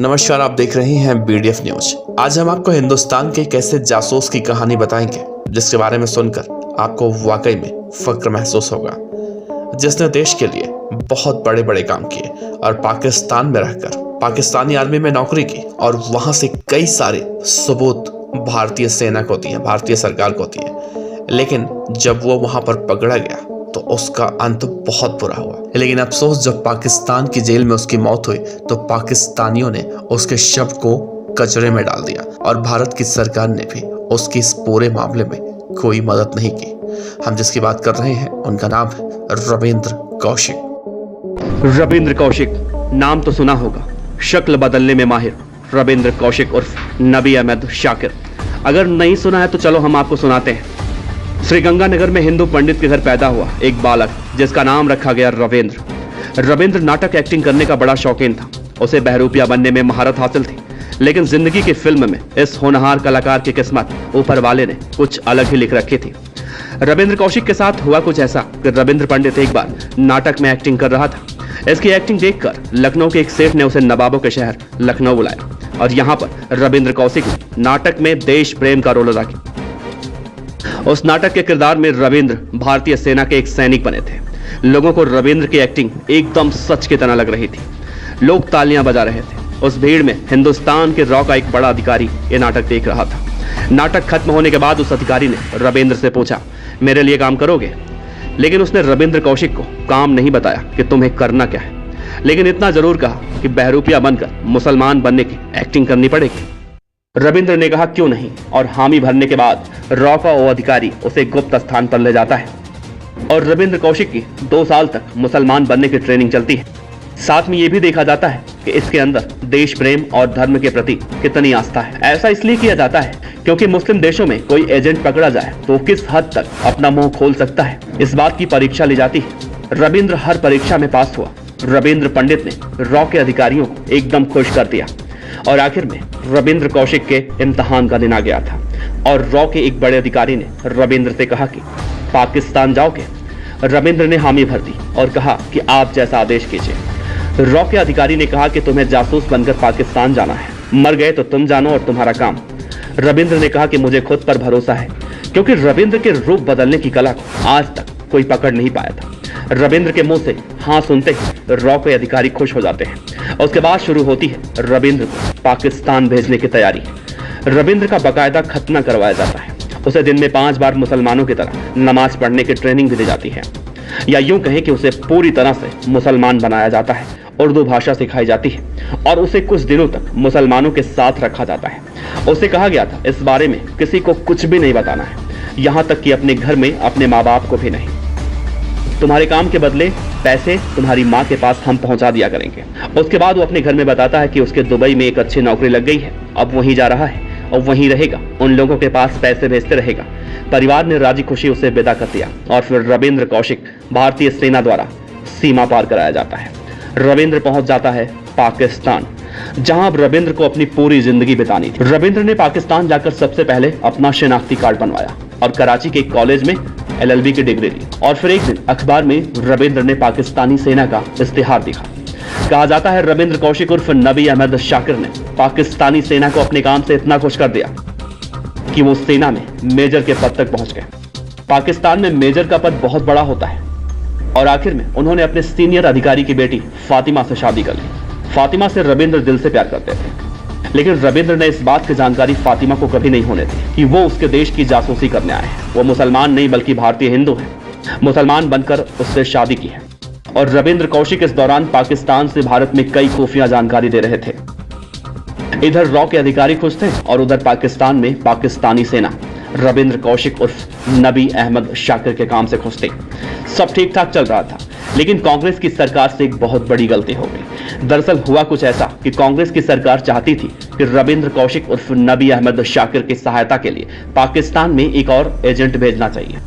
नमस्कार, आप देख रहे हैं BDF न्यूज। आज हम आपको हिंदुस्तान के एक ऐसे जासूस की कहानी बताएंगे जिसके बारे में सुनकर आपको वाकई में फक्र महसूस होगा, जिसने देश के लिए बहुत बड़े बड़े काम किए और पाकिस्तान में रहकर पाकिस्तानी आर्मी में नौकरी की और वहां से कई सारे सबूत भारतीय सेना को दिए, भारतीय सरकार को दिए। लेकिन जब वो वहां पर पकड़ा गया तो उसका अंत बहुत बुरा हुआ। लेकिन अफसोस, जब पाकिस्तान की जेल में उसकी मौत हुई तो पाकिस्तानियों ने उसके शव को कचरे में डाल दिया और भारत की सरकार ने भी उसकी इस पूरे मामले में कोई मदद नहीं की। हम जिसकी बात कर रहे हैं उनका नाम है रविंद्र कौशिक। रविंद्र कौशिक नाम तो सुना होगा, शक्ल बदलने में माहिर रविंद्र कौशिक उर्फ नबी अहमद शाकिर। अगर नहीं सुना है तो चलो हम आपको सुनाते हैं। श्रीगंगानगर में हिंदू पंडित के घर पैदा हुआ एक बालक जिसका नाम रखा गया रविंद्र। रविंद्र नाटक एक्टिंग करने का बड़ा शौकीन था। उसे बहरूपिया बनने में महारत हासिल थी, लेकिन जिंदगी की फिल्म में इस होनहार कलाकार की किस्मत ऊपर वाले ने कुछ अलग ही लिख रखी थी। रविंद्र कौशिक के साथ हुआ कुछ ऐसा कि रविंद्र पंडित एक बार नाटक में एक्टिंग कर रहा था। इसकी एक्टिंग देखकर लखनऊ के एक सेठ ने उसे नवाबों के शहर लखनऊ बुलाया और यहाँ पर रविंद्र कौशिक ने नाटक में देश प्रेम का रोल अदा किया। उस नाटक के किरदार में रविंद्र भारतीय सेना के एक सैनिक बने थे। लोगों को रविंद्र की एक्टिंग एकदम सच की तरह लग रही थी। लोग तालियां बजा रहे थे। उस भीड़ में हिंदुस्तान के रॉ का एक बड़ा अधिकारी ये नाटक देख रहा था। नाटक खत्म होने के बाद उस अधिकारी ने रविंद्र से पूछा, मेरे लिए काम करोगे? लेकिन उसने रविंद्र कौशिक को काम नहीं बताया कि तुम्हें करना क्या है, लेकिन इतना जरूर कहा कि बहरूपिया बनकर मुसलमान बनने की एक्टिंग करनी पड़ेगी। रविंद्र ने कहा क्यों नहीं, और हामी भरने के बाद रॉ का वो अधिकारी उसे गुप्त स्थान पर ले जाता है और रविंद्र कौशिक की 2 साल तक मुसलमान बनने की ट्रेनिंग चलती है। साथ में यह भी देखा जाता है कि इसके अंदर देश प्रेम और धर्म के प्रति कितनी आस्था है। ऐसा इसलिए किया जाता है क्योंकि मुस्लिम देशों में कोई एजेंट पकड़ा जाए तो किस हद तक अपना मुंह खोल सकता है, इस बात की परीक्षा ली जाती है। रविंद्र हर परीक्षा में पास हुआ। रविंद्र पंडित ने रॉ के अधिकारियों को एकदम खुश कर दिया और आखिर में रविंद्र कौशिक के इम्तिहान का दिन आ गया था और रॉ के एक बड़े अधिकारी ने रविंद्र से कहा कि पाकिस्तान जाओगे? रविंद्र ने हामी भर दी और कहा कि आप जैसा आदेश कीजिए। रॉ के अधिकारी ने कहा कि तुम्हें जासूस बनकर पाकिस्तान जाना है, मर गए तो तुम जानो और तुम्हारा काम। रविंद्र ने कहा कि मुझे खुद पर भरोसा है, क्योंकि रविंद्र के रूप बदलने की कला को आज तक कोई पकड़ नहीं पाया था। रविंद्र के मुंह से हाँ सुनते ही रॉ के अधिकारी खुश हो जाते हैं। उसके बाद शुरू होती है रविंद्र को पाकिस्तान भेजने की तैयारी। रविंद्र का बाकायदा खतना करवाया जाता है। उसे दिन में 5 बार मुसलमानों की तरह नमाज पढ़ने की ट्रेनिंग भी दी जाती है, या यूं कहें कि उसे पूरी तरह से मुसलमान बनाया जाता है। उर्दू भाषा सिखाई जाती है और उसे कुछ दिनों तक मुसलमानों के साथ रखा जाता है। उसे कहा गया था इस बारे में किसी को कुछ भी नहीं बताना है, यहाँ तक कि अपने घर में अपने माँ बाप को भी नहीं। तुम्हारे काम के बदले पैसे तुम्हारी माँ के पास हम पहुंचा दिया करेंगे। उसके बाद वो अपने घर में बताता है कि उसके दुबई में एक अच्छी नौकरी लग गई है, अब वहीं जा रहा है और वहीं रहेगा, उन लोगों के पास पैसे भेजते रहेगा। परिवार ने राजी खुशी उसे विदा कर दिया और फिर रविंद्र कौशिक भारतीय सेना द्वारा सीमा पार कराया जाता है। रविंद्र पहुंच जाता है पाकिस्तान, जहां अब रविंद्र को अपनी पूरी जिंदगी बितानी थी। रविंद्र ने पाकिस्तान जाकर सबसे पहले अपना शिनाख्ती कार्ड बनवाया और कराची के एक कॉलेज में LLB की डिग्री ली। और फिर एक दिन अखबार में रविंद्र ने पाकिस्तानी सेना का इश्तिहार दिखा। कहा जाता है रविंद्र कौशिक उर्फ नबी अहमद शाकिर ने पाकिस्तानी सेना को अपने काम से इतना खुश कर दिया कि वो सेना में मेजर के पद तक पहुंच गए। पाकिस्तान में मेजर का पद बहुत बड़ा होता है और आखिर में उन्होंने अपने सीनियर अधिकारी की बेटी फातिमा से शादी कर ली। फातिमा से रविंद्र दिल से प्यार करते थे, लेकिन रविंद्र ने इस बात की जानकारी फातिमा को कभी नहीं होने दी कि वो उसके देश की जासूसी करने आए हैं। वो मुसलमान नहीं बल्कि भारतीय हिंदू हैं। मुसलमान बनकर उससे शादी की है और रविंद्र कौशिक इस दौरान पाकिस्तान से भारत में कई खुफिया जानकारी दे रहे थे। इधर रॉ के अधिकारी खुश थे और उधर पाकिस्तान में पाकिस्तानी सेना रविंद्र कौशिक उर्फ नबी अहमद शाकिर के काम से खुश थी। सब ठीक ठाक चल रहा था, लेकिन कांग्रेस की सरकार से एक बहुत बड़ी गलती हो गई। दरअसल हुआ कुछ ऐसा कि कांग्रेस की सरकार चाहती थी कि रविंद्र कौशिक उर्फ नबी अहमद शाकिर की सहायता के लिए पाकिस्तान में एक और एजेंट भेजना चाहिए।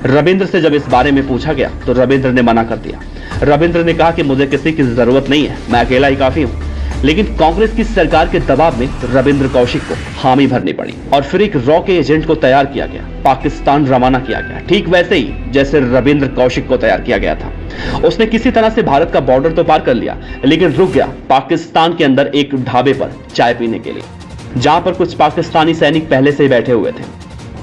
रविंद्र से जब इस बारे में पूछा गया तो रविंद्र ने मना कर दिया। रविंद्र ने कहा कि मुझे किसी की जरूरत नहीं है, मैं अकेला ही काफी हूँ। लेकिन कांग्रेस की सरकार के दबाव में रविंद्र कौशिक को हामी भरनी पड़ी और फिर एक रॉ के एजेंट को तैयार किया गया, पाकिस्तान रवाना किया गया, ठीक वैसे ही जैसे रविंद्र कौशिक को तैयार किया गया था। उसने किसी तरह से भारत का बॉर्डर तो पार कर लिया, लेकिन रुक गया पाकिस्तान के अंदर एक ढाबे पर चाय पीने के लिए, जहां पर कुछ पाकिस्तानी सैनिक पहले से ही बैठे हुए थे।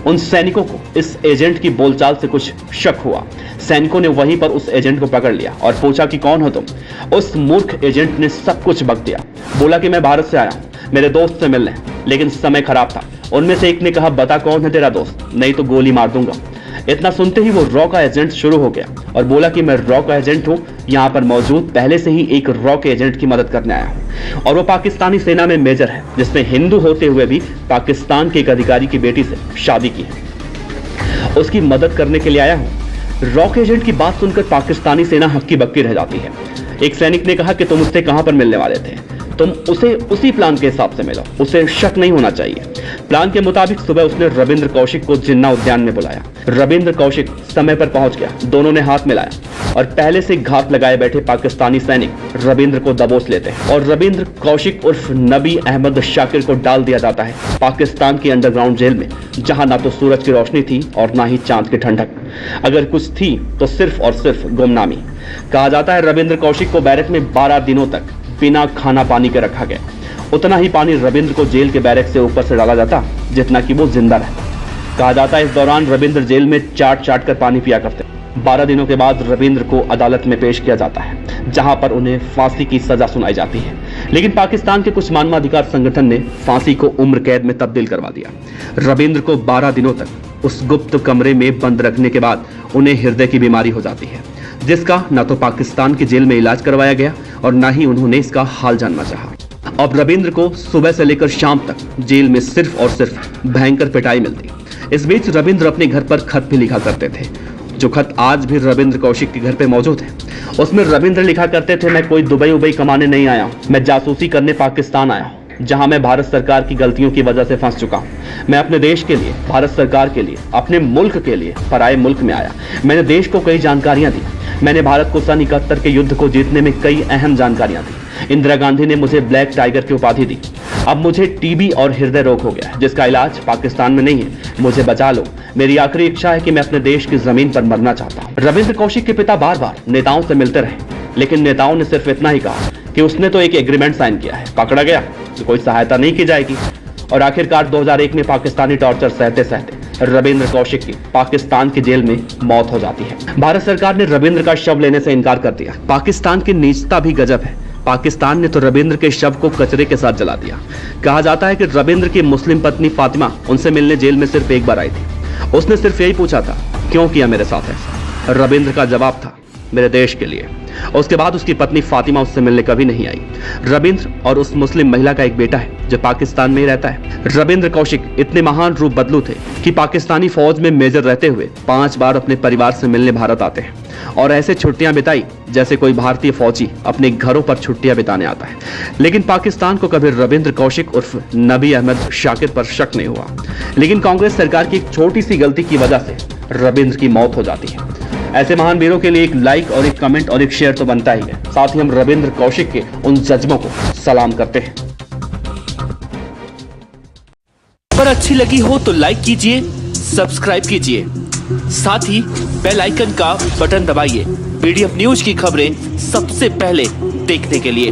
उन सैनिकों को इस एजेंट की बोलचाल से कुछ शक हुआ। सैनिकों ने वहीं पर उस एजेंट को पकड़ लिया और पूछा कि कौन हो तुम। उस मूर्ख एजेंट ने सब कुछ बक दिया, बोला कि मैं भारत से आया हूं मेरे दोस्त से मिलने, लेकिन समय खराब था। उनमें से एक ने कहा बता कौन है तेरा दोस्त, नहीं तो गोली मार दूंगा। इतना सुनते ही वो रॉ का एजेंट शुरू हो गया और बोला कि मैं रॉ का एजेंट हूं, यहाँ पर मौजूद पहले से ही एक रॉ के एजेंट की मदद करने आया हूं और वो पाकिस्तानी सेना में मेजर है, जिसने हिंदू होते हुए भी पाकिस्तान के एक अधिकारी की बेटी से शादी की है, उसकी मदद करने के लिए आया हूं। रॉ के एजेंट की बात सुनकर पाकिस्तानी सेना हक्की बक्की रह जाती है। एक सैनिक ने कहा कि तुम उससे कहां पर मिलने वाले थे, तुम उसे उसी प्लान के हिसाब से मिलो, उसे शक नहीं होना चाहिए। प्लान के मुताबिक सुबह उसने रविंद्र कौशिक को जिन्ना उद्यान में बुलाया। रविंद्र कौशिक समय पर पहुंच गया, दोनों ने हाथ मिलाया और पहले से घात लगाए बैठे पाकिस्तानी सैनिक रविंद्र को दबोच लेते हैं और रविंद्र कौशिक उर्फ नबी अहमद शाकिर को डाल दिया जाता है पाकिस्तान की अंडरग्राउंड जेल में, जहां ना तो सूरज की रोशनी थी और ना ही चांद की ठंडक। अगर कुछ थी तो सिर्फ और सिर्फ गुमनामी। कहा जाता है रविंद्र कौशिक को बैरक में 12 दिनों तक बिना खाना पानी के रखा गया। उतना ही पानी रविंद्र को जेल के बैरक से ऊपर से डाला जाता जितना कि वो जिंदा रहता। कहा जाता है इस दौरान रविंद्र जेल में चाट कर पानी पिया करते। 12 दिनों के बाद रविंद्र को अदालत में पेश किया जाता है, जहां पर उन्हें फांसी की सजा सुनाई जाती है, लेकिन पाकिस्तान के कुछ मानवाधिकार संगठन ने फांसी को उम्र कैद में तब्दील करवा दिया। रविंद्र को 12 दिनों तक उस गुप्त कमरे में बंद रखने के बाद उन्हें हृदय की बीमारी हो जाती है, जिसका न तो पाकिस्तान की जेल में इलाज करवाया गया और न ही उन्होंने इसका हाल जानना चाहा। अब रविंद्र को सुबह से लेकर शाम तक जेल में सिर्फ और सिर्फ भयंकर पिटाई मिलती। इस बीच रविंद्र अपने घर पर खत भी लिखा करते थे, जो खत आज भी रविंद्र कौशिक के घर पे मौजूद है। उसमें रविंद्र लिखा करते थे, मैं कोई दुबई उबई कमाने नहीं आया हूँ, मैं जासूसी करने पाकिस्तान आया हूँ, जहां मैं भारत सरकार की गलतियों की वजह से फंस चुका हूं। मैं अपने देश के लिए, भारत सरकार के लिए, अपने मुल्क के लिए पराये मुल्क में आया। मैंने देश को कई जानकारियां दी। मैंने भारत को सन 71 के युद्ध को जीतने में कई अहम जानकारियां दी। इंदिरा गांधी ने मुझे ब्लैक टाइगर की उपाधि दी। अब मुझे टीबी और हृदय रोग हो गया है, जिसका इलाज पाकिस्तान में नहीं है। मुझे बचा लो। मेरी आखिरी इच्छा है कि मैं अपने देश की जमीन पर मरना चाहता हूँ। रविंद्र कौशिक के पिता बार बार नेताओं से मिलते रहे, लेकिन नेताओं ने सिर्फ इतना ही कहा कि उसने तो एक एग्रीमेंट साइन किया है, पकड़ा गया तो कोई सहायता नहीं की जाएगी। और आखिरकार 2001 में पाकिस्तानी टॉर्चर सहते सहते रविंद्र कौशिक की पाकिस्तान की जेल में मौत हो जाती है। भारत सरकार ने रविंद्र का शव लेने से इनकार कर दिया। पाकिस्तान की नीचता भी गजब है। पाकिस्तान ने तो रविंद्र के शव को कचरे के साथ जला दिया। कहा जाता है कि रविंद्र की मुस्लिम पत्नी फातिमा उनसे मिलने जेल में सिर्फ एक बार आई थी। उसने सिर्फ यही पूछा था, क्यों किया मेरे साथ ऐसा? रविंद्र का जवाब था, मेरे देश के लिए। उसके बाद उसकी पत्नी फातिमा उससे मिलने कभी नहीं आई। रविंद्र और उस मुस्लिम महिला का एक बेटा है जो पाकिस्तान में ही रहता है। रविंद्र कौशिक इतने महान रूप बदलू थे कि पाकिस्तानी फौज में मेजर रहते हुए 5 बार अपने परिवार से मिलने भारत आते हैं और ऐसे छुट्टियां बिताई जैसे कोई भारतीय फौजी अपने घरों पर छुट्टियां बिताने आता है। लेकिन पाकिस्तान को कभी रविंद्र कौशिक उर्फ नबी अहमद शाकिर पर शक नहीं हुआ। लेकिन कांग्रेस सरकार की एक छोटी सी गलती की वजह से रविंद्र की मौत हो जाती है। ऐसे महान वीरों के लिए एक लाइक और एक कमेंट और एक शेयर तो बनता ही है। साथ ही हम रविंद्र कौशिक के उन जज्बों को सलाम करते हैं। पर अच्छी लगी हो तो लाइक कीजिए, सब्सक्राइब कीजिए, साथ ही बेल आइकन का बटन दबाइए पीडीएफ न्यूज की खबरें सबसे पहले देखने के लिए।